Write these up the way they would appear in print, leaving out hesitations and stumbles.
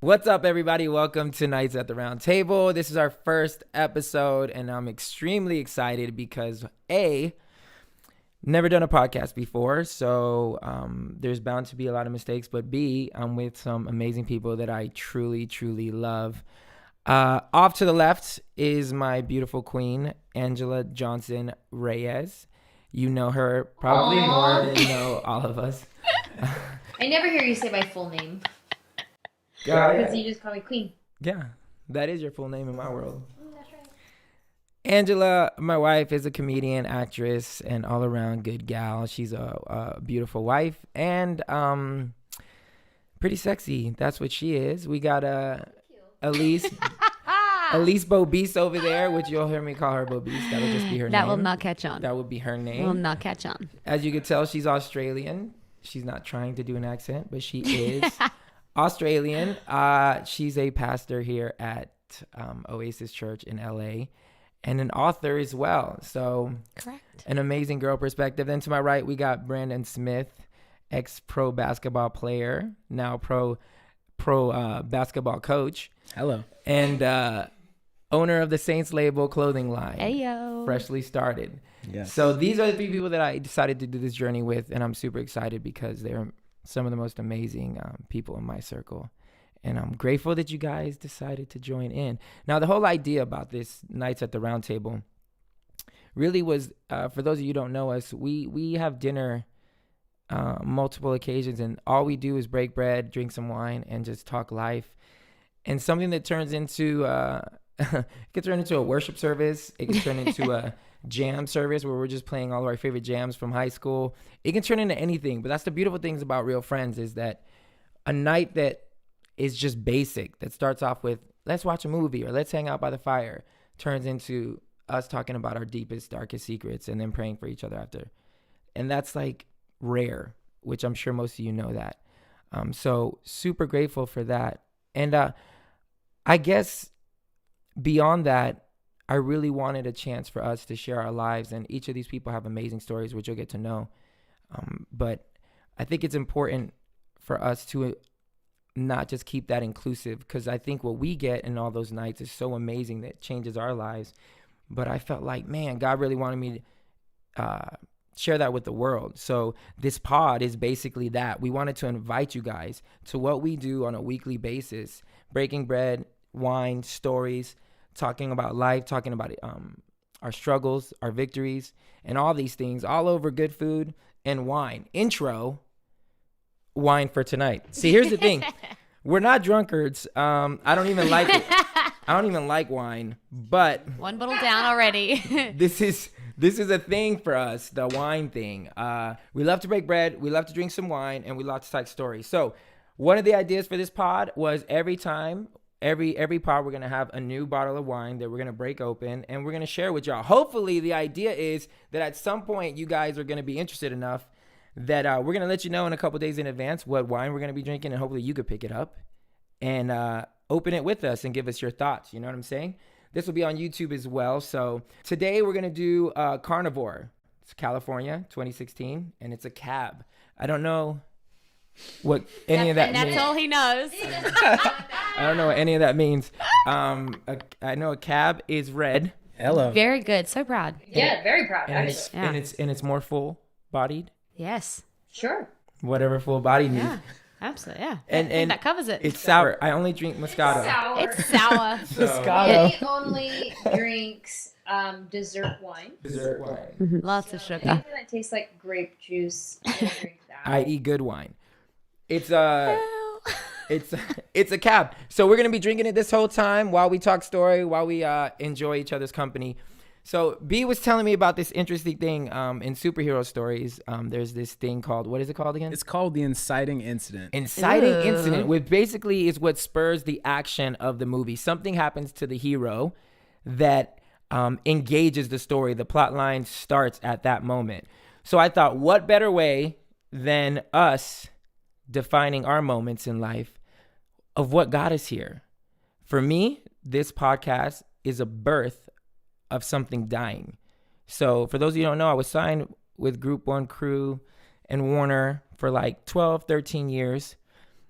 What's up, everybody? Welcome to Nights at the Round Table. This is our first episode, and I'm extremely excited because never done a podcast before, so there's bound to be a lot of mistakes, but B, I'm with some amazing people that I truly, truly love. Off to the left is my beautiful queen, Anjelah Johnson Reyes. You know her probably more than you know all of us. I never hear you say my full name. Because you just call me queen. Yeah, that is your full name in my world. That's right. Anjelah, my wife, is a comedian, actress, and all-around good gal. She's a beautiful wife and pretty sexy. That's what she is. We got ELYSE Bobise over there, which you'll hear me call her Bobise. That'll just be her name. That will not catch on. That would be her name. Will not catch on. As you can tell, she's Australian. She's not trying to do an accent, but she is Australian. She's a pastor here at Oasis Church in LA and an author as well. So correct. An amazing girl perspective. Then to my right, we got Brandon Smith, ex-pro basketball player, now pro basketball coach. Hello. And owner of the Saints label clothing line. Ayo. Freshly started. Yes. So these are the three people that I decided to do this journey with, and I'm super excited because they're some of the most amazing people in my circle. And I'm grateful that you guys decided to join in. Now, the whole idea about this Nights at the Round Table really was, for those of you who don't know us, we have dinner multiple occasions, and all we do is break bread, drink some wine, and just talk life. And something that turns into, it can turn into a worship service. It can turn into a jam service where we're just playing all of our favorite jams from high school. It can turn into anything, but that's the beautiful things about real friends is that a night that is just basic, that starts off with, let's watch a movie or let's hang out by the fire, turns into us talking about our deepest, darkest secrets and then praying for each other after. And that's like rare, which I'm sure most of you know that. So super grateful for that. And I guess beyond that, I really wanted a chance for us to share our lives, and each of these people have amazing stories, which you'll get to know. But I think it's important for us to not just keep that inclusive, because I think what we get in all those nights is so amazing that it changes our lives. But I felt like, man, God really wanted me to share that with the world. So this pod is basically that. We wanted to invite you guys to what we do on a weekly basis, breaking bread, wine, stories, talking about life, talking about our struggles, our victories, and all these things, all over good food and wine. Intro, wine for tonight. See, here's the thing. We're not drunkards. I don't even like it. I don't even like wine, but one bottle down already. this is a thing for us, the wine thing. We love to break bread, we love to drink some wine, and we love to tell stories. So one of the ideas for this pod was every pod we're going to have a new bottle of wine that we're going to break open and we're going to share with y'all. Hopefully the idea is that at some point you guys are going to be interested enough that we're going to let you know in a couple days in advance what wine we're going to be drinking, and hopefully you could pick it up and open it with us and give us your thoughts. You know what I'm saying? This will be on YouTube as well. So today we're going to do Carnivore. It's California 2016 and it's a cab. I don't know what any of that means. And that's all he knows. I don't know what any of that means. I know a cab is red. Hello. Very good. So proud. Yeah, very proud. And Actually. it's more full bodied. Yes. Sure. Whatever full bodied means. Yeah. Absolutely. Yeah. And that covers it. It's sour. I only drink Moscato. Sour. It's sour. Moscato. He only drinks dessert wine. Dessert wine. Lots of sugar. Anything that tastes like grape juice, I will drink that. I eat good wine. It's it's a cab. So we're gonna be drinking it this whole time while we talk story, while we enjoy each other's company. So B was telling me about this interesting thing in superhero stories. There's this thing called, what is it called again? It's called the inciting incident. Inciting incident, which basically is what spurs the action of the movie. Something happens to the hero that engages the story. The plot line starts at that moment. So I thought, what better way than us defining our moments in life of what got us here? For me, this podcast is a birth of something dying. So for those of you who don't know, I was signed with Group 1 Crew and Warner for like 12, 13 years.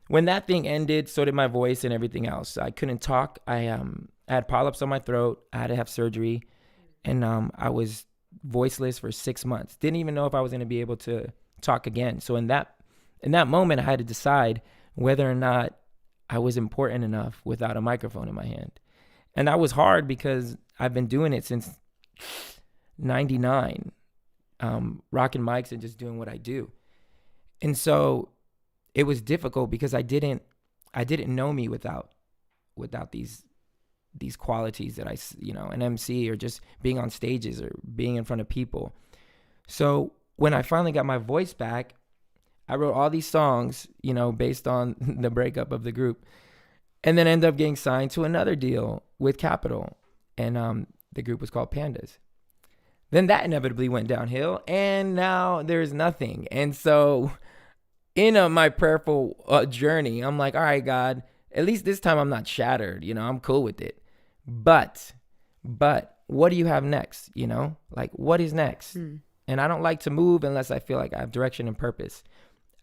when that thing ended, so did my voice and everything else. I couldn't talk. I had polyps on my throat. I had to have surgery, and I was voiceless for 6 months. Didn't even know if I was going to be able to talk again. So in that moment, I had to decide whether or not I was important enough without a microphone in my hand. And that was hard because I've been doing it since 99, rocking mics and just doing what I do. And so it was difficult because I didn't know me without these qualities that an MC or just being on stages or being in front of people. So when I finally got my voice back, I wrote all these songs, based on the breakup of the group, and then ended up getting signed to another deal with Capitol. And the group was called Pandas. Then that inevitably went downhill, and now there's nothing. And so in my prayerful journey, I'm like, all right, God, at least this time I'm not shattered. I'm cool with it. But what do you have next? Like, what is next? And I don't like to move unless I feel like I have direction and purpose.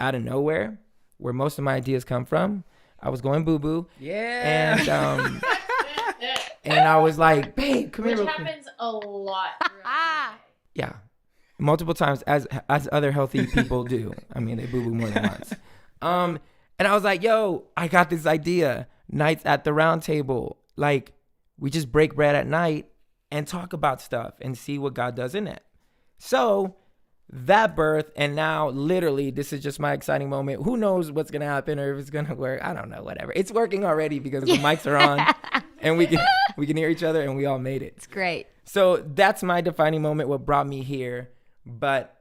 Out of nowhere, where most of my ideas come from, I was going boo-boo. Yeah. And and I was like, babe, come here Which real quick. happens a lot. Yeah. Multiple times, as other healthy people do. I mean, they boo-boo more than once. And I was like, yo, I got this idea. Nights at the round table. Like, we just break bread at night and talk about stuff and see what God does in it. So that birth, and now literally this is just my exciting moment. Who knows what's going to happen or if it's going to work? I don't know, whatever. It's working already because the mics are on and we can hear each other and we all made it. It's great. So that's my defining moment, what brought me here. But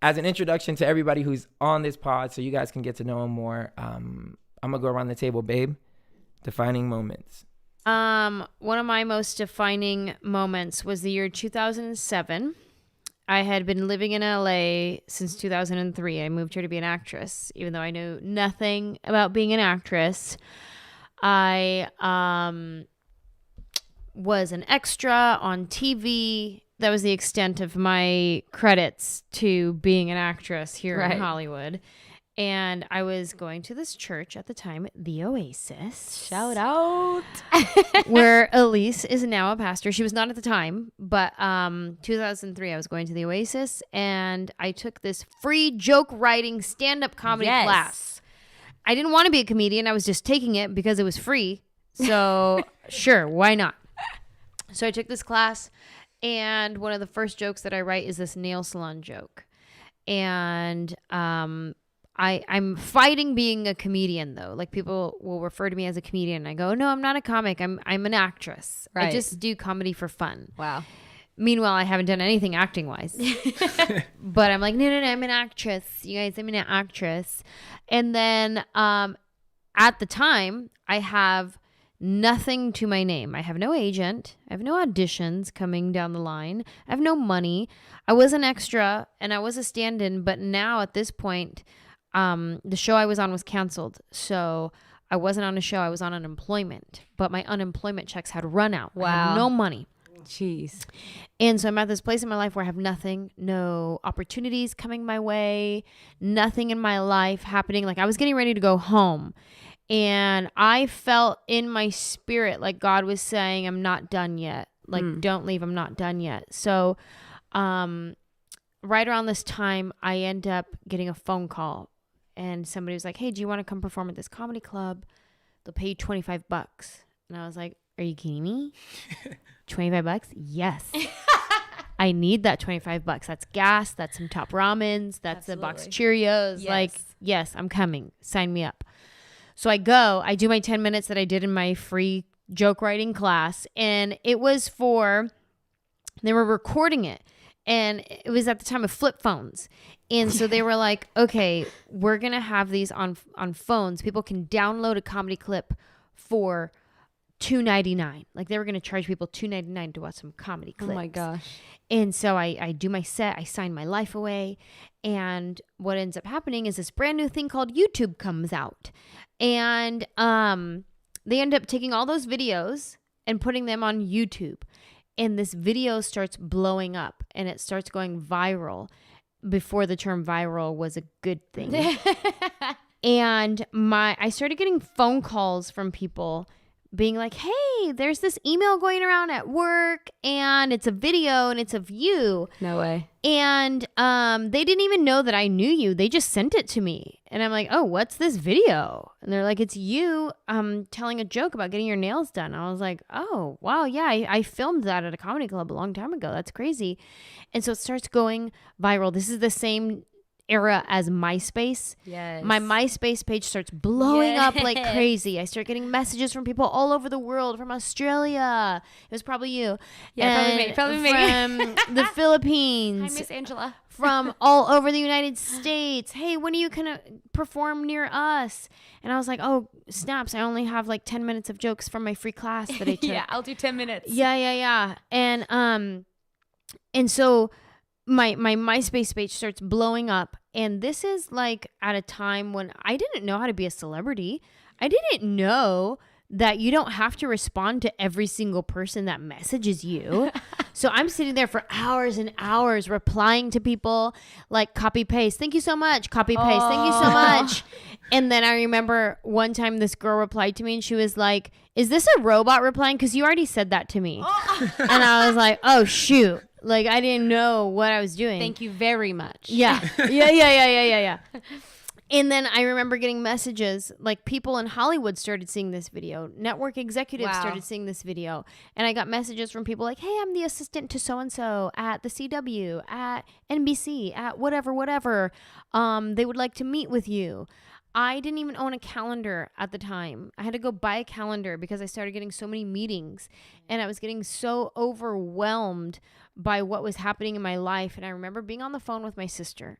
as an introduction to everybody who's on this pod, so you guys can get to know him more, I'm going to go around the table, babe. Defining moments. One of my most defining moments was the year 2007. I had been living in LA since 2003. I moved here to be an actress, even though I knew nothing about being an actress. I was an extra on TV. That was the extent of my credits to being an actress here in Hollywood. And I was going to this church at the time, the Oasis. Shout out. Where ELYSE is now a pastor. She was not at the time, but 2003, I was going to the Oasis, and I took this free joke writing stand-up comedy class. I didn't want to be a comedian. I was just taking it because it was free. So sure, why not? So I took this class, and one of the first jokes that I write is this nail salon joke. And I'm fighting being a comedian, though. Like, people will refer to me as a comedian. I go, no, I'm not a comic. I'm an actress. Right. I just do comedy for fun. Wow. Meanwhile, I haven't done anything acting wise. But I'm like, no, I'm an actress. You guys, I'm an actress. And then at the time, I have nothing to my name. I have no agent. I have no auditions coming down the line. I have no money. I was an extra and I was a stand-in. But now at this point, the show I was on was canceled. So I wasn't on a show. I was on unemployment. But my unemployment checks had run out. I had no money. Jeez. And so I'm at this place in my life where I have nothing, no opportunities coming my way, nothing in my life happening. Like, I was getting ready to go home, and I felt in my spirit like God was saying, I'm not done yet. Like, don't leave. I'm not done yet. So right around this time, I end up getting a phone call, and somebody was like, hey, do you want to come perform at this comedy club? They'll pay you $25. And I was like, are you kidding me? $25? Yes. I need that $25. That's gas. That's some top ramens. That's a box of Cheerios. Yes. Like, yes, I'm coming. Sign me up. So I go. I do my 10 minutes that I did in my free joke writing class. And it was they were recording it. And it was at the time of flip phones. And so they were like, okay, we're going to have these on phones. People can download a comedy clip for $2.99. Like, they were going to charge people $2.99 to watch some comedy clips. Oh my gosh. And so I do my set. I sign my life away. And what ends up happening is this brand new thing called YouTube comes out. And they end up taking all those videos and putting them on YouTube. And this video starts blowing up, and it starts going viral before the term viral was a good thing. And I started getting phone calls from people being like, hey, there's this email going around at work and it's a video and it's of you. No way. And they didn't even know that I knew you. They just sent it to me. And I'm like, oh, what's this video? And they're like, it's you telling a joke about getting your nails done. I was like, oh, wow, yeah, I filmed that at a comedy club a long time ago. That's crazy. And so it starts going viral. This is the same era as MySpace. Yes. My MySpace page starts blowing up like Yes. crazy. I start getting messages from people all over the world, from Australia. It was probably you. Yeah, And probably me. From the Philippines. Hi, Miss Angela. From all over the United States. Hey, when are you gonna perform near us? And I was like, oh, snaps. I only have like 10 minutes of jokes from my free class that I took. Yeah, I'll do 10 minutes. Yeah. And so my MySpace page starts blowing up. And this is like at a time when I didn't know how to be a celebrity. I didn't know that you don't have to respond to every single person that messages you. So I'm sitting there for hours and hours replying to people, like copy paste. Thank you so much. Copy paste. Thank you so much. And then I remember one time this girl replied to me and she was like, is this a robot replying? Because you already said that to me. And I was like, oh, shoot. Like, I didn't know what I was doing. Thank you very much. Yeah. Yeah. And then I remember getting messages, like people in Hollywood started seeing this video. Network executives Wow. started seeing this video. And I got messages from people like, hey, I'm the assistant to so-and-so at the CW, at NBC, at whatever. They would like to meet with you. I didn't even own a calendar at the time. I had to go buy a calendar because I started getting so many meetings and I was getting so overwhelmed by what was happening in my life. And I remember being on the phone with my sister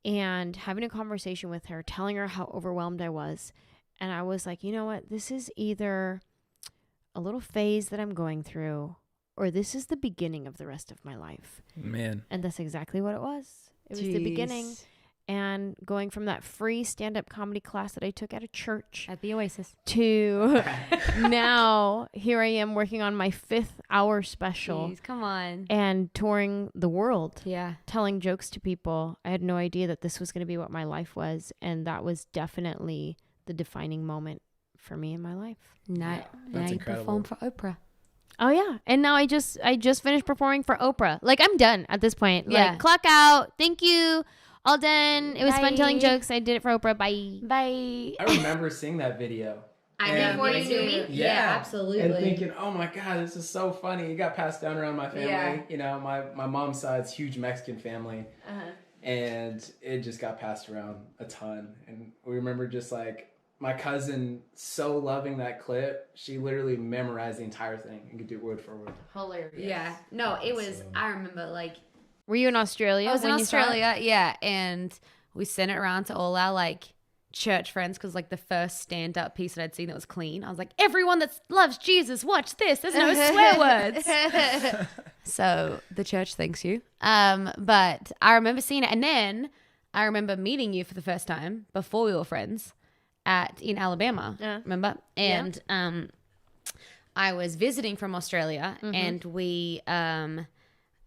and having a conversation with her, telling her how overwhelmed I was. And I was like, you know what? This is either a little phase that I'm going through or this is the beginning of the rest of my life. Man. And that's exactly what it was. It was the beginning. And going from that free stand-up comedy class that I took at a church At the Oasis. to now here I am working on my 5th hour special Jeez, come on. and touring the world, Yeah. telling jokes to people. I had no idea that this was going to be what my life was. And that was definitely the defining moment for me in my life. Now That's you incredible. perform for Oprah. Oh yeah. And now I just finished performing for Oprah. Like I'm done at this point. Yeah. Like clock out. Thank you. All done. It was fun telling Bye. jokes. I did it for Oprah. Bye. Bye. I remember seeing that video. I And- before you knew me. Yeah, absolutely. And thinking, oh my God, this is so funny. It got passed down around my family. Yeah. You know, my mom's side's huge Mexican family. And it just got passed around a ton. And we remember just like my cousin so loving that clip, she literally memorized the entire thing and could do it word for word. Hilarious. Yeah. No, it was, I remember like, Were you in Australia? I was in when you saw it? Australia, yeah, and we sent it around to all our like church friends because like the first stand-up piece that I'd seen that was clean, I was like, everyone that loves Jesus, watch this. There's no swear words. So the church thanks you. But I remember seeing it, and then I remember meeting you for the first time before we were friends in Alabama. Yeah. Remember? And I was visiting from Australia, and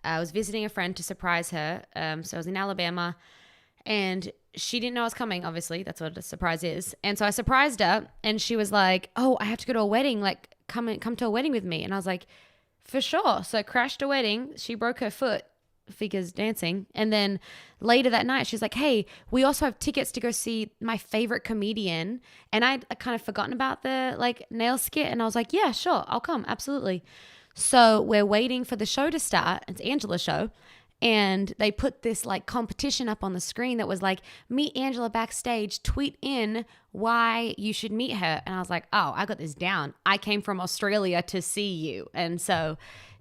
I was visiting a friend to surprise her. So I was in Alabama and she didn't know I was coming, obviously. That's what a surprise is. And so I surprised her and she was like, oh, I have to go to a wedding. Like, come to a wedding with me. And I was like, for sure. So I crashed a wedding. She broke her foot, figures dancing. And then later that night, she's like, hey, we also have tickets to go see my favorite comedian. And I'd kind of forgotten about the like nail skit. And I was like, yeah, sure, I'll come. Absolutely. So we're waiting for the show to start. It's Angela's show. And they put this like competition up on the screen that was like, meet Angela backstage, tweet in why you should meet her. And I was like, oh, I got this down. I came from Australia to see you. And so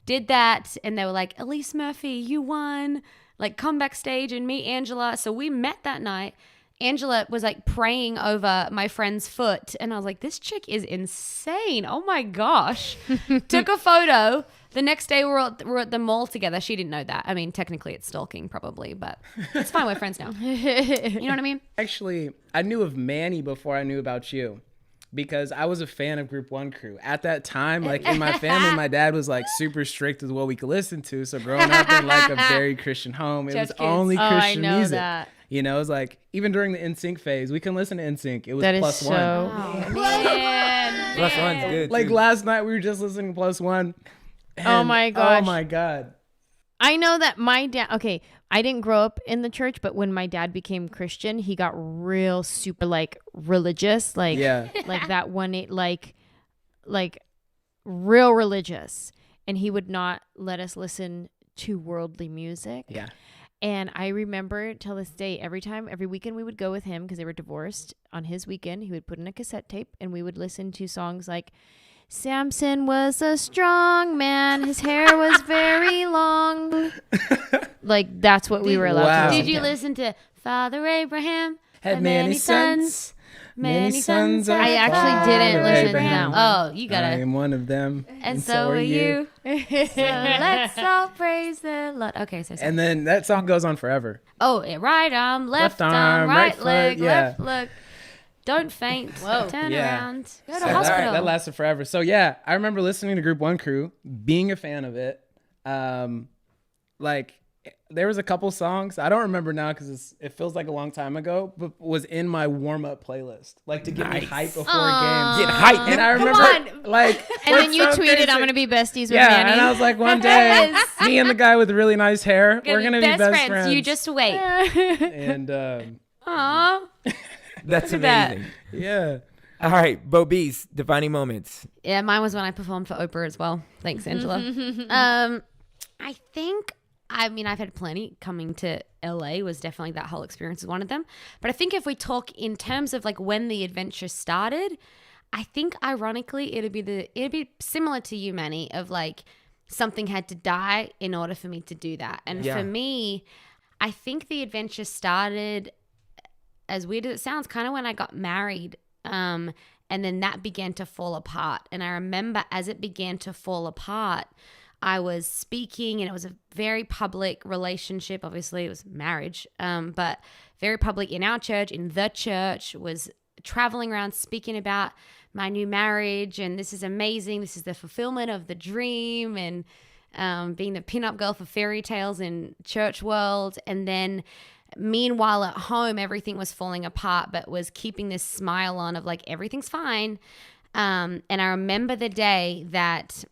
did that. And they were like, Elise Murphy, you won. Like, come backstage and meet Angela. So we met that night. Angela was like praying over my friend's foot. And I was like, this chick is insane. Oh my gosh. Took a photo. The next day we're at the mall together. She didn't know that. I mean, technically it's stalking probably, but it's fine. We're friends now. You know what I mean? Actually, I knew of Manny before I knew about you because I was a fan of Group One Crew. At that time, like in my family, my dad was like super strict with what we could listen to. So growing up in like a very Christian home, it Church was kids. only Oh, I Christian know music. that. You know, it's like even during the NSYNC phase, we can listen to NSYNC. It was That is plus so. one. Oh, man. Plus one's good. Like too. last night, we were just listening to plus one. Oh and- my gosh. Oh my God. I know that my dad, okay, I didn't grow up in the church, but when my dad became Christian, he got real super like religious, like Yeah. like that like real religious, and he would not let us listen to worldly music. Yeah. And I remember till this day, every weekend we would go with him because they were divorced. On his weekend, he would put in a cassette tape and we would listen to songs like Samson was a strong man. His hair was very long. Like, that's what we were allowed Wow. to listen Did you to. listen to Father Abraham Had many sons. Many sons. I actually didn't listen to Abraham. that one. Oh, you I gotta. am one of them. And so are you. So let's all praise the Lord. Okay, so. And then that song goes on forever. Oh, yeah, right arm, left arm, right foot, leg, yeah. left leg. Don't faint. Whoa. Turn Yeah. around. Go to So hospital. that lasted forever. So yeah, I remember listening to Group One Crew, being a fan of it. Like there was a couple songs I don't remember now because it feels like a long time ago, but was in my warm up playlist, like to get me hype before games. Get hype. And I Come remember, on. like, And then you what's so tweeted, crazy? I'm going to be besties with Yeah, Manny. and I was like, one day, me and the guy with the really nice hair, we're gonna be best friends. You just wait. And Aww. That's at that. amazing. yeah, All right, Bo Bees, defining moments. Yeah, mine was when I performed for Oprah as well. Thanks, Angela. I think, I mean, I've had plenty. Coming to LA was definitely, that whole experience was one of them. But I think if we talk in terms of like when the adventure started, I think ironically it'd be similar to you, Manny, of like something had to die in order for me to do that. And Yeah. for me, I think the adventure started, as weird as it sounds, kind of when I got married. And then that began to fall apart. And I remember as it began to fall apart, I was speaking, and it was a very public relationship. Obviously, it was marriage, but very public in our church, in the church, was traveling around speaking about my new marriage. And this is amazing. This is the fulfillment of the dream, and being the pinup girl for fairy tales in church world. And then meanwhile at home, everything was falling apart, but was keeping this smile on of like, everything's fine. And I remember the day that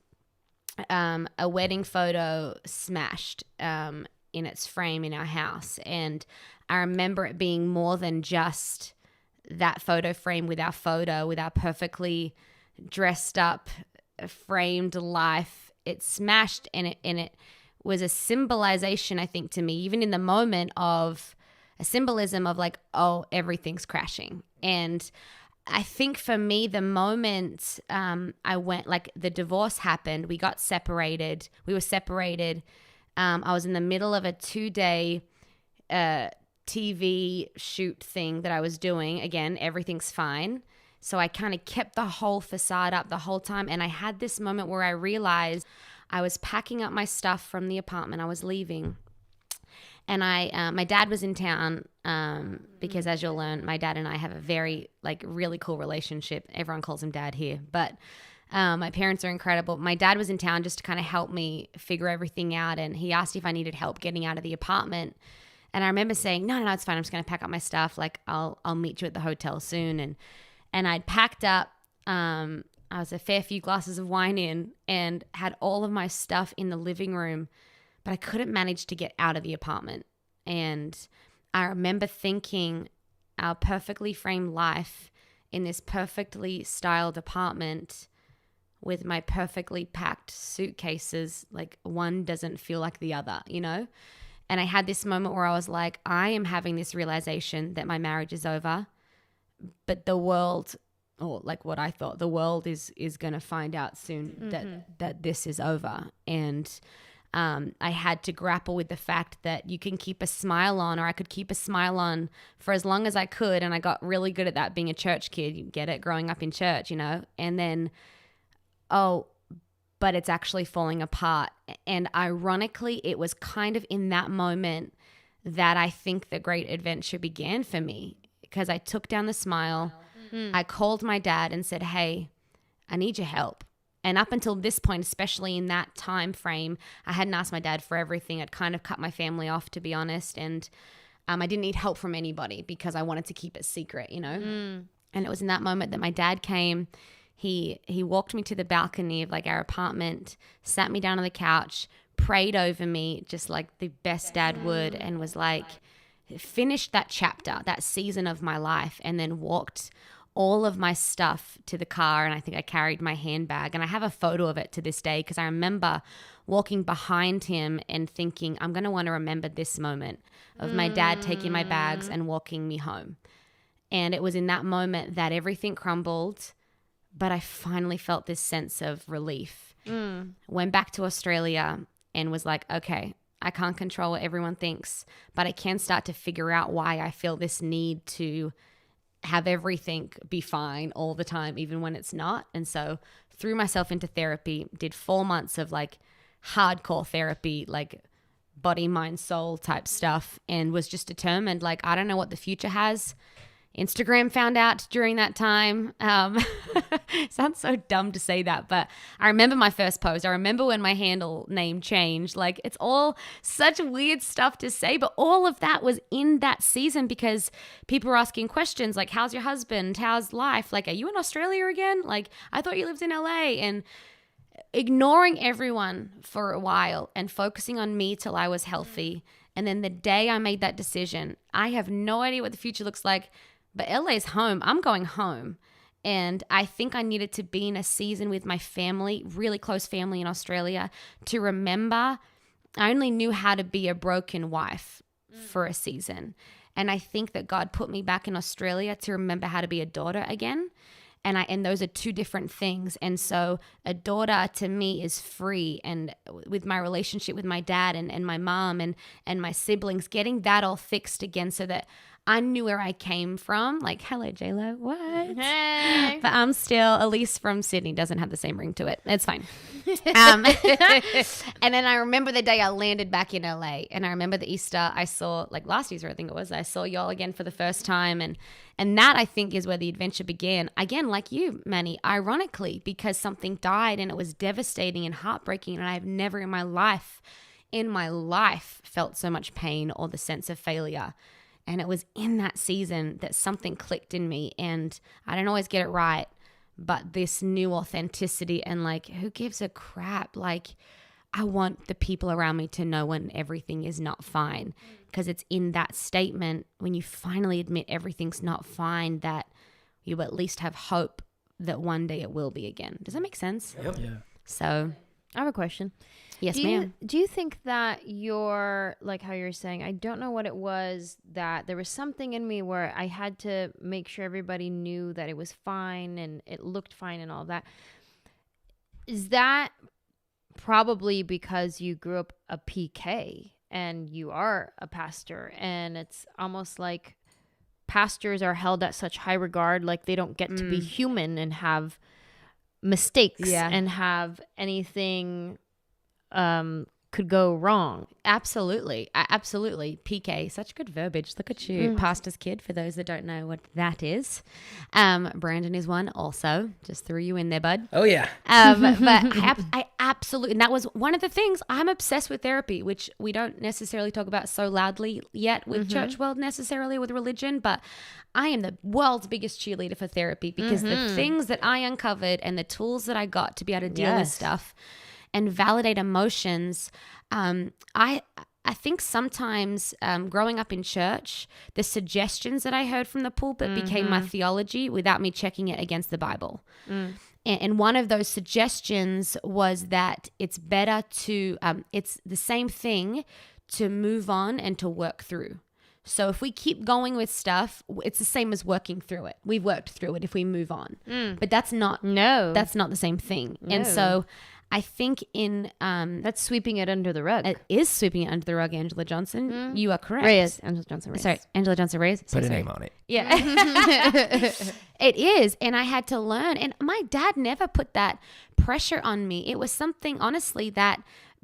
a wedding photo smashed in its frame in our house. And I remember it being more than just that photo frame with our photo, with our perfectly dressed up, framed life. It smashed, and it was a symbolization, I think, to me, even in the moment, of a symbolism of like, oh, everything's crashing. And I think for me, the moment I went, like the divorce happened, we got separated. We were separated. I was in the middle of a 2-day TV shoot thing that I was doing. Again, everything's fine. So I kind of kept the whole facade up the whole time. And I had this moment where I realized I was packing up my stuff from the apartment. I was leaving. And my dad was in town because, as you'll learn, my dad and I have a very, like, really cool relationship. Everyone calls him Dad here. But my parents are incredible. My dad was in town just to kind of help me figure everything out. And he asked if I needed help getting out of the apartment. And I remember saying, no, it's fine. I'm just going to pack up my stuff. Like, I'll meet you at the hotel soon. And I'd packed up. I was a fair few glasses of wine in and had all of my stuff in the living room, but I couldn't manage to get out of the apartment. And I remember thinking, our perfectly framed life in this perfectly styled apartment with my perfectly packed suitcases, like one doesn't feel like the other, you know? And I had this moment where I was like, I am having this realization that my marriage is over, but the world, or like what I thought, the world is going to find out soon that this is over. And I had to grapple with the fact that you can keep a smile on, or I could keep a smile on for as long as I could. And I got really good at that being a church kid. You get it, growing up in church, you know? And then, but it's actually falling apart. And ironically, it was kind of in that moment that I think the great adventure began for me, because I took down the smile. I called my dad and said, hey, I need your help. And up until this point, especially in that time frame, I hadn't asked my dad for everything. I'd kind of cut my family off, to be honest. And I didn't need help from anybody because I wanted to keep it secret, you know. And it was in that moment that my dad came. He walked me to the balcony of like our apartment, sat me down on the couch, prayed over me just like the best dad would, and was like, finished that chapter, that season of my life, and then walked all of my stuff to the car. And I think I carried my handbag, and I have a photo of it to this day because I remember walking behind him and thinking, I'm going to want to remember this moment of my dad taking my bags and walking me home. And it was in that moment that everything crumbled, but I finally felt this sense of relief. Went back to Australia and was like, okay, I can't control what everyone thinks, but I can start to figure out why I feel this need to have everything be fine all the time, even when it's not. And so threw myself into therapy, did 4 months of like hardcore therapy, like body, mind, soul type stuff, and was just determined, like, I don't know what the future has. Instagram found out during that time. Sounds so dumb to say that, but I remember my first post. I remember when my handle name changed. Like, it's all such weird stuff to say, but all of that was in that season because people were asking questions like, how's your husband? How's life? Like, are you in Australia again? Like, I thought you lived in LA. And ignoring everyone for a while and focusing on me till I was healthy. And then the day I made that decision, I have no idea what the future looks like, but LA's home. I'm going home. And I think I needed to be in a season with my family, really close family in Australia, to remember I only knew how to be a broken wife for a season. And I think that God put me back in Australia to remember how to be a daughter again. And those are two different things. And so a daughter to me is free. And with my relationship with my dad and my mom and my siblings, getting that all fixed again so that I knew where I came from. Like, hello, J-Lo, what? Hey. But I'm still ELYSE from Sydney. Doesn't have the same ring to it. It's fine. And then I remember the day I landed back in LA. And I remember the Easter I saw, like last Easter, I think it was, I saw y'all again for the first time. And that, I think, is where the adventure began. Again, like you, Manny, ironically, because something died and it was devastating and heartbreaking. And I've never in my life felt so much pain or the sense of failure. And it was in that season that something clicked in me, and I don't always get it right, but this new authenticity and like, who gives a crap? Like, I want the people around me to know when everything is not fine, because it's in that statement when you finally admit everything's not fine that you at least have hope that one day it will be again. Does that make sense? Yep. Yeah. So, I have a question. yes, ma'am. Do you think that you're, like how you're saying, I don't know what it was, that there was something in me where I had to make sure everybody knew that it was fine and it looked fine and all of that. Is that probably because you grew up a PK and you are a pastor, and it's almost like pastors are held at such high regard, like they don't get to be human and have mistakes and have anything could go wrong? Absolutely. Absolutely. PK, such good verbiage. Look at you, pastor's kid, for those that don't know what that is. Brandon is one also. Just threw you in there, bud. Oh, yeah. But I absolutely, and that was one of the things. I'm obsessed with therapy, which we don't necessarily talk about so loudly yet with church world, necessarily with religion, but I am the world's biggest cheerleader for therapy because the things that I uncovered and the tools that I got to be able to deal with stuff and validate emotions. I think sometimes growing up in church, the suggestions that I heard from the pulpit became my theology without me checking it against the Bible. And one of those suggestions was that it's better to, it's the same thing to move on and to work through. So if we keep going with stuff, it's the same as working through it. We've worked through it if we move on. But that's not the same thing. No. And so I think in That's sweeping it under the rug. it is sweeping it under the rug, Angela Johnson. You are correct. Reyes, Angela Johnson Reyes. Sorry, Angela Johnson Reyes. Put a name on it. Yeah. It is. And I had to learn. And my dad never put that pressure on me. It was something, honestly, that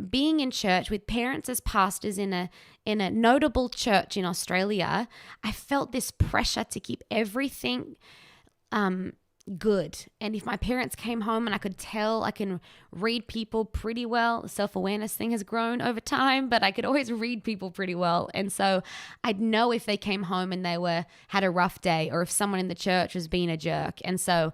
being in church with parents as pastors in a notable church in Australia, I felt this pressure to keep everything good. And if my parents came home and I could tell I can read people pretty well, the self-awareness thing has grown over time, but I could always read people pretty well. And so I'd know if they came home and they had a rough day, or if someone in the church was being a jerk. And so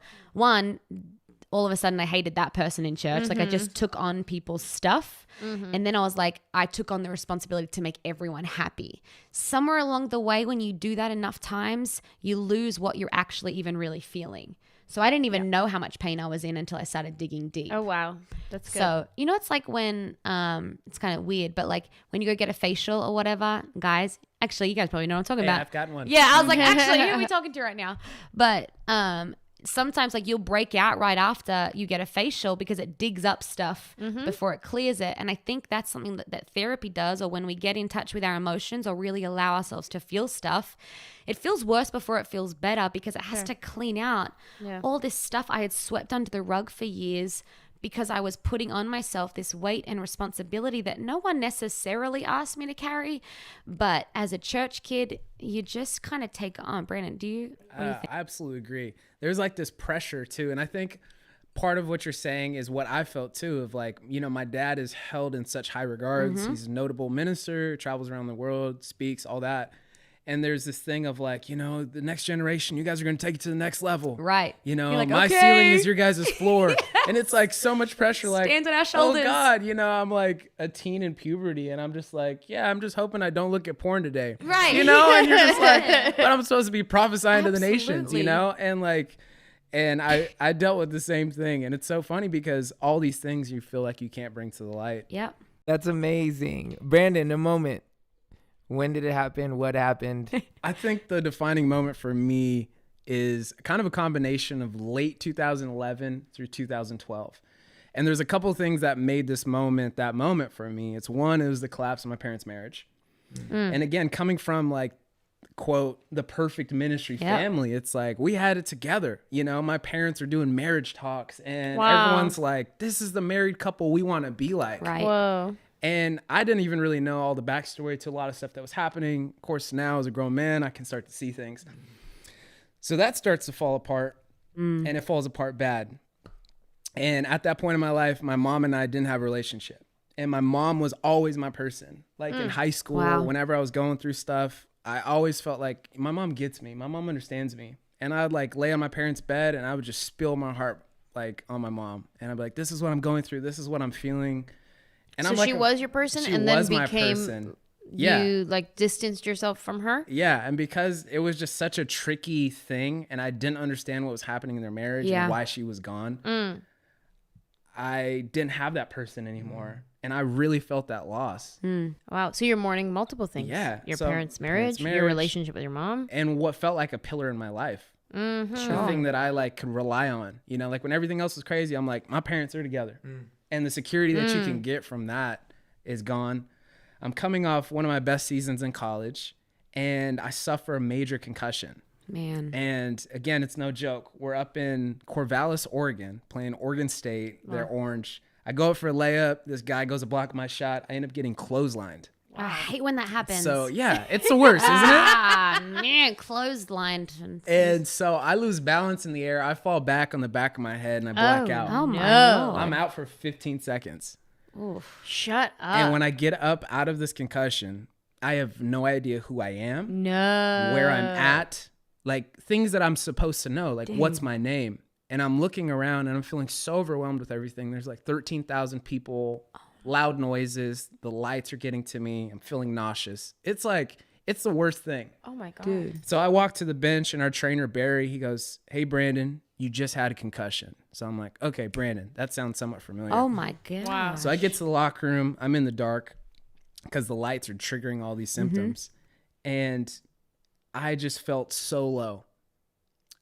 all of a sudden I hated that person in church. Like I just took on people's stuff. And then I was like, I took on the responsibility to make everyone happy. Somewhere along the way, when you do that enough times, you lose what you're actually even really feeling. So I didn't even know how much pain I was in until I started digging deep. Oh, wow. That's good. So, it's like when, it's kind of weird, but like when you go get a facial or whatever, guys, actually, you guys probably know what I'm talking about. I've gotten one. Yeah, I was like, actually, who are we talking to right now? But sometimes like you'll break out right after you get a facial because it digs up stuff before it clears it. And I think that's something that therapy does, or when we get in touch with our emotions or really allow ourselves to feel stuff, it feels worse before it feels better, because it has to clean out all this stuff I had swept under the rug for years, because I was putting on myself this weight and responsibility that no one necessarily asked me to carry. But as a church kid, you just kind of take on. Brandon, what do you think? I absolutely agree. There's like this pressure too. And I think part of what you're saying is what I felt too, of like, my dad is held in such high regards. He's a notable minister, travels around the world, speaks, all that. And there's this thing of like, the next generation, you guys are going to take it to the next level. Right. Like, my ceiling is your guys' floor. And it's like so much pressure. Like, stands on our shoulders. Oh God, I'm like a teen in puberty, and I'm just like, yeah, I'm just hoping I don't look at porn today. Right. And you're just like, but I'm supposed to be prophesying to the nations, and like, and I dealt with the same thing. And it's so funny because all these things you feel like you can't bring to the light. Yep. That's amazing. Brandon, a moment. When did it happen? What happened? I think the defining moment for me is kind of a combination of late 2011 through 2012. And there's a couple of things that made this moment that moment for me. It was the collapse of my parents' marriage. And again, coming from like, quote, the perfect ministry family, it's like we had it together. My parents are doing marriage talks, and everyone's like, this is the married couple we want to be like. Right. Whoa. And I didn't even really know all the backstory to a lot of stuff that was happening. Of course, now as a grown man, I can start to see things. So that starts to fall apart, and it falls apart bad. And at that point in my life, my mom and I didn't have a relationship. And my mom was always my person. Like in high school, whenever I was going through stuff, I always felt like my mom gets me. My mom understands me. And I'd like lay on my parents' bed, and I would just spill my heart like on my mom. And I'd be like, this is what I'm going through. This is what I'm feeling. And So I'm like, she was your person, she and then was my became person. Yeah. you like distanced yourself from her? Yeah, and because it was just such a tricky thing, and I didn't understand what was happening in their marriage and why she was gone, I didn't have that person anymore, and I really felt that loss. Wow. So you're mourning multiple things. Yeah. Your So, parents' marriage, your relationship with your mom. And what felt like a pillar in my life. The thing that I like could rely on. Like when everything else was crazy, I'm like, my parents are together. And the security that you can get from that is gone. I'm coming off one of my best seasons in college, and I suffer a major concussion. Man. And again, it's no joke. We're up in Corvallis, Oregon, playing Oregon State. They're orange. I go up for a layup. This guy goes to block my shot. I end up getting clotheslined. I hate when that happens. So yeah, it's the worst, isn't it? Ah, man, clotheslined. And so I lose balance in the air. I fall back on the back of my head and I black out. Oh my No. Lord. I'm out for 15 seconds. Oof. Shut up. And when I get up out of this concussion, I have no idea who I am, No. where I'm at, like things that I'm supposed to know, like what's my name. And I'm looking around and I'm feeling so overwhelmed with everything. There's like 13,000 people, loud noises, the lights are getting to me. I'm feeling nauseous. It's like, it's the worst thing. Oh my God. Dude. So I walk to the bench and our trainer, Barry, he goes, hey, Brandon, you just had a concussion. So I'm like, okay, Brandon, that sounds somewhat familiar. Oh my God. Wow. So I get to the locker room. I'm in the dark because the lights are triggering all these symptoms. And I just felt so low.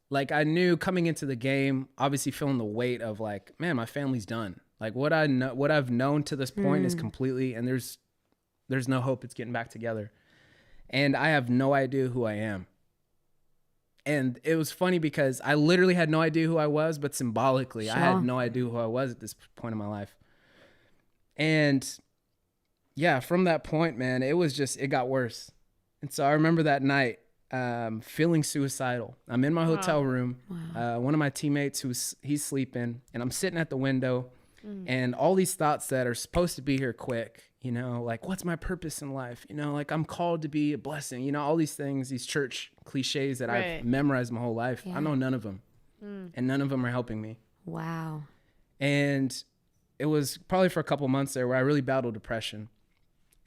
Like I knew coming into the game, obviously feeling the weight of like, man, my family's done. Like what I've known to this point is completely, and there's no hope it's getting back together. And I have no idea who I am. And it was funny because I literally had no idea who I was, but symbolically, I had no idea who I was at this point in my life. And yeah, from that point, man, it got worse. And so I remember that night, feeling suicidal. I'm in my hotel room. One of my teammates he's sleeping, and I'm sitting at the window, and all these thoughts that are supposed to be here quick, you know, like what's my purpose in life? You know, like I'm called to be a blessing, you know, all these things, these church cliches that I've memorized my whole life. I know none of them, and none of them are helping me. Wow. And it was probably for a couple months there where I really battled depression.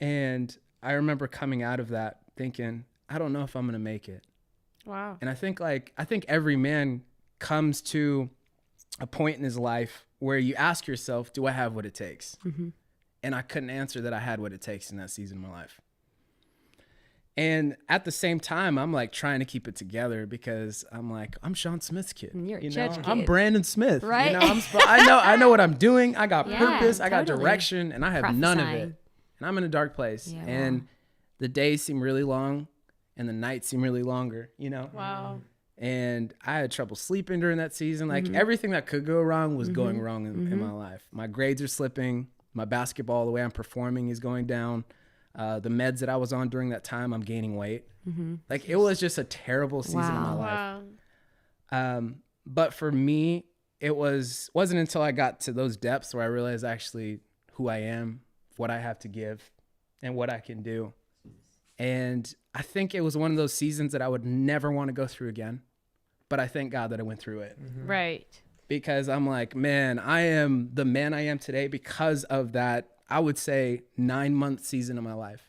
And I remember coming out of that thinking, I don't know if I'm going to make it. Wow. And I think every man comes to a point in his life where you ask yourself, do I have what it takes? And I couldn't answer that I had what it takes in that season of my life. And at the same time, I'm like trying to keep it together because I'm like, I'm Sean Smith's kid. You're a you church know? kid. I'm Brandon Smith. Right? You know, I know what I'm doing. I got Yeah, purpose. I got totally. direction, and I have none of it. Prophesying. And I'm in a dark place. Yeah, and wow. the days seem really long, and the nights seem really longer, you know? Wow. And I had trouble sleeping during that season. Like everything that could go wrong was going wrong in my life. My grades are slipping. My basketball, the way I'm performing, is going down. The meds that I was on during that time, I'm gaining weight. Like it was just a terrible season of my life. Wow. But for me, it wasn't until I got to those depths where I realized actually who I am, what I have to give, and what I can do. And I think it was one of those seasons that I would never want to go through again. But I thank God that I went through it. Right. Because I'm like, man, I am the man I am today because of that, I would say 9-month season of my life.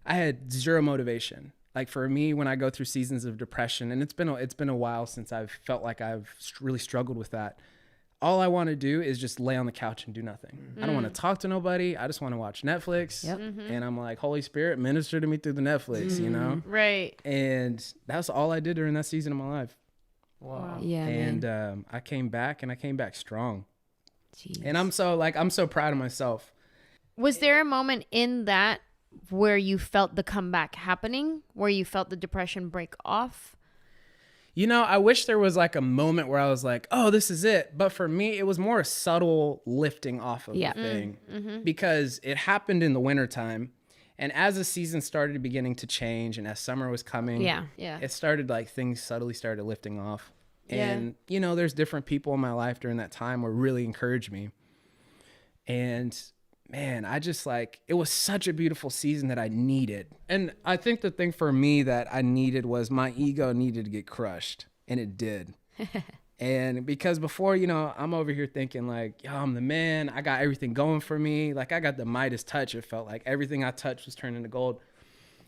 I had zero motivation. Like for me, when I go through seasons of depression, and it's been a while since I've felt like I've really struggled with that. All I want to do is just lay on the couch and do nothing. I don't want to talk to nobody. I just want to watch Netflix. And I'm like, Holy Spirit, minister to me through the Netflix, you know? Right. And that's all I did during that season of my life. Wow. Yeah. And man. I came back, and I came back strong. Jeez. And I'm so proud of myself. Was there a moment in that where you felt the comeback happening, where you felt the depression break off? You know, I wish there was like a moment where I was like, oh, this is it. But for me, it was more a subtle lifting off of the thing because it happened in the wintertime. And as the season started beginning to change and as summer was coming, Yeah. it started like things subtly started lifting off. Yeah. And, you know, there's different people in my life during that time where really encouraged me. And man, I just it was such a beautiful season that I needed. And I think the thing for me that I needed was my ego needed to get crushed. And it did. And because before, you know, I'm over here thinking like, yo, I'm the man. I got everything going for me. Like I got the Midas touch. It felt like everything I touched was turning to gold.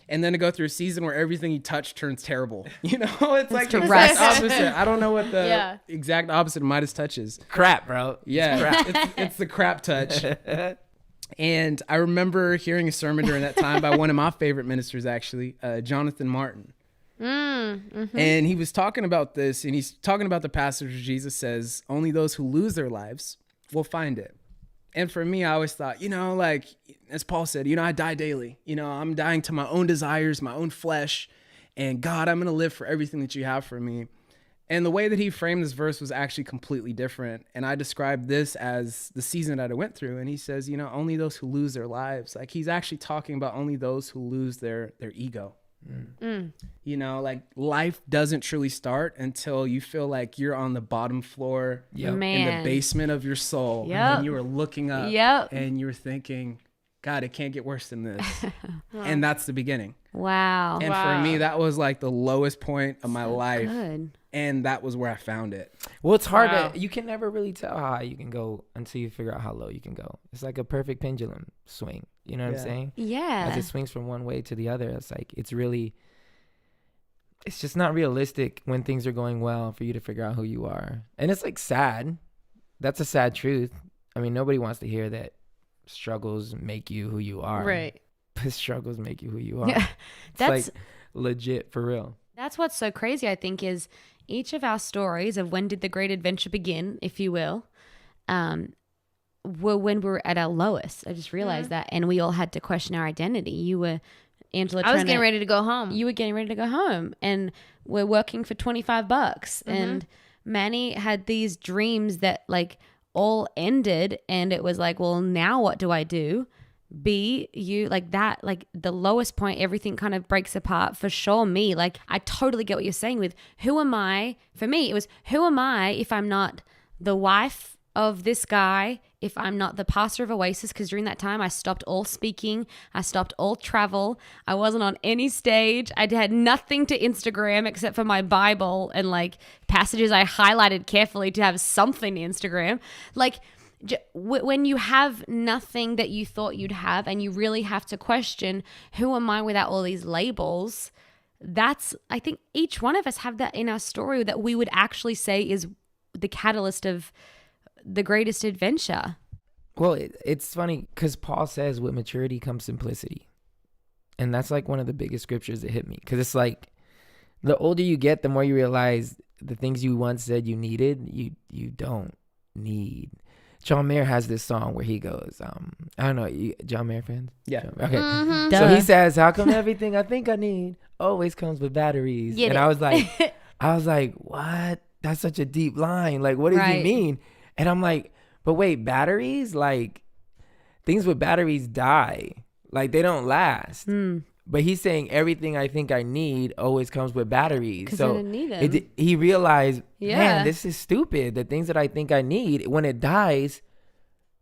And then to go through a season where everything you touch turns terrible. You know, it's like the exact opposite. I don't know what the exact opposite of Midas touch is. Crap, bro. Yeah, it's the crap touch. And I remember hearing a sermon during that time by one of my favorite ministers, actually, Jonathan Martin. And he was talking about this, and he's talking about the passage where Jesus says, only those who lose their lives will find it. And for me, I always thought, you know, like, as Paul said, you know, I die daily. You know, I'm dying to my own desires, my own flesh. And God, I'm going to live for everything that you have for me. And the way that he framed this verse was actually completely different. And I described this as the season that I went through. And he says, you know, only those who lose their lives. Like he's actually talking about only those who lose their ego. You know, like life doesn't truly start until you feel like you're on the bottom floor in the basement of your soul. And you are looking up and you're thinking, God, it can't get worse than this. And that's the beginning. Wow. And for me, that was like the lowest point of my life. Good. And that was where I found it. Well, it's hard you can never really tell how high you can go until you figure out how low you can go. It's like a perfect pendulum swing. You know what I'm saying? Yeah. As it swings from one way to the other, it's like, it's just not realistic when things are going well for you to figure out who you are. And it's like sad. That's a sad truth. I mean, nobody wants to hear that struggles make you who you are. Right. But struggles make you who you are. Yeah. It's like legit for real. That's what's so crazy, I think, is each of our stories of when did the great adventure begin, if you will, were when we were at our lowest. I just realized that. And we all had to question our identity. You were, Angela, I was getting ready to go home. You were getting ready to go home. And we're working for $25. And Manny had these dreams that like all ended. And it was like, well, now what do I do? be you, like that, like the lowest point, everything kind of breaks apart. For sure, me, like I totally get what you're saying with who am I? For me, it was who am I if I'm not the wife of this guy, if I'm not the pastor of Oasis, because during that time I stopped all speaking, I stopped all travel, I wasn't on any stage, I had nothing to Instagram except for my Bible and like passages I highlighted carefully to have something to Instagram. Like when you have nothing that you thought you'd have and you really have to question who am I without all these labels, that's, I think each one of us have that in our story that we would actually say is the catalyst of the greatest adventure. Well, it's funny because Paul says with maturity comes simplicity. And that's like one of the biggest scriptures that hit me. Because it's like the older you get, the more you realize the things you once said you needed, you don't need. John Mayer has this song where he goes, I don't know, John Mayer fans? Yeah. Okay. Mm-hmm. So he says, how come everything I think I need always comes with batteries? Get and it. I was like, what? That's such a deep line. Like, what does he Right. mean? And I'm like, but wait, batteries? Like, things with batteries die. Like, they don't last. But he's saying everything I think I need always comes with batteries. 'Cause I So didn't need 'em. he realized, Yeah. man, this is stupid. The things that I think I need, when it dies,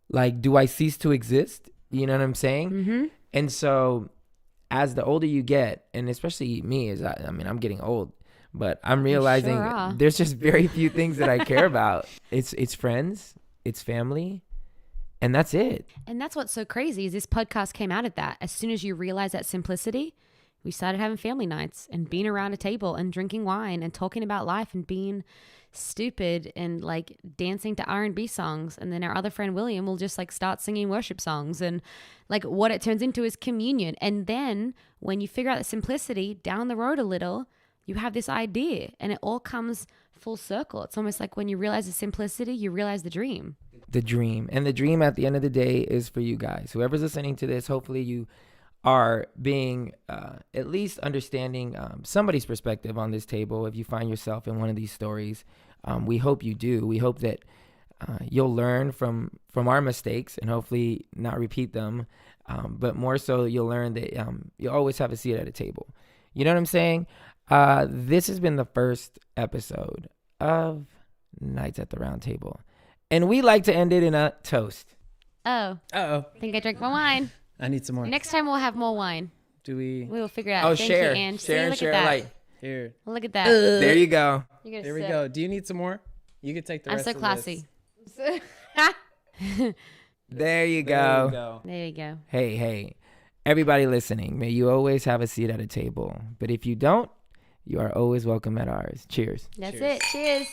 like, do I cease to exist? You know what I'm saying? Mm-hmm. And so as the older you get, and especially me, I mean, I'm getting old, but I'm realizing sure are. there's just very few things that I care about. It's friends, it's family, and that's it. And that's what's so crazy is this podcast came out of that. As soon as you realize that simplicity, we started having family nights and being around a table and drinking wine and talking about life and being stupid and like dancing to R&B songs. And then our other friend William will just like start singing worship songs, and like what it turns into is communion. And then when you figure out the simplicity down the road a little, you have this idea and it all comes full circle. It's almost like when you realize the simplicity, you realize the dream. The dream. And the dream at the end of the day is for you guys. Whoever's listening to this, hopefully you are being at least understanding somebody's perspective on this table. If you find yourself in one of these stories, we hope you do. We hope that you'll learn from our mistakes and hopefully not repeat them. But more so, you'll learn that you always have a seat at a table. You know what I'm saying? This has been the first episode of Nights at the Round Table. And we like to end it in a toast. Oh, Uh-oh. I think I drank my wine. I need some more. Next time we'll have more wine. Do we? We will figure it out. Oh, Thank share. you, Ange. See, Share and look share at that. light. Here. Look at that. There you go. You get a There we sip. go. Do you need some more? You can take the I'm rest so of classy. There you This. There you go. go. There you go. Hey, everybody listening, may you always have a seat at a table. But if you don't, you are always welcome at ours. Cheers. That's Cheers. it. Cheers.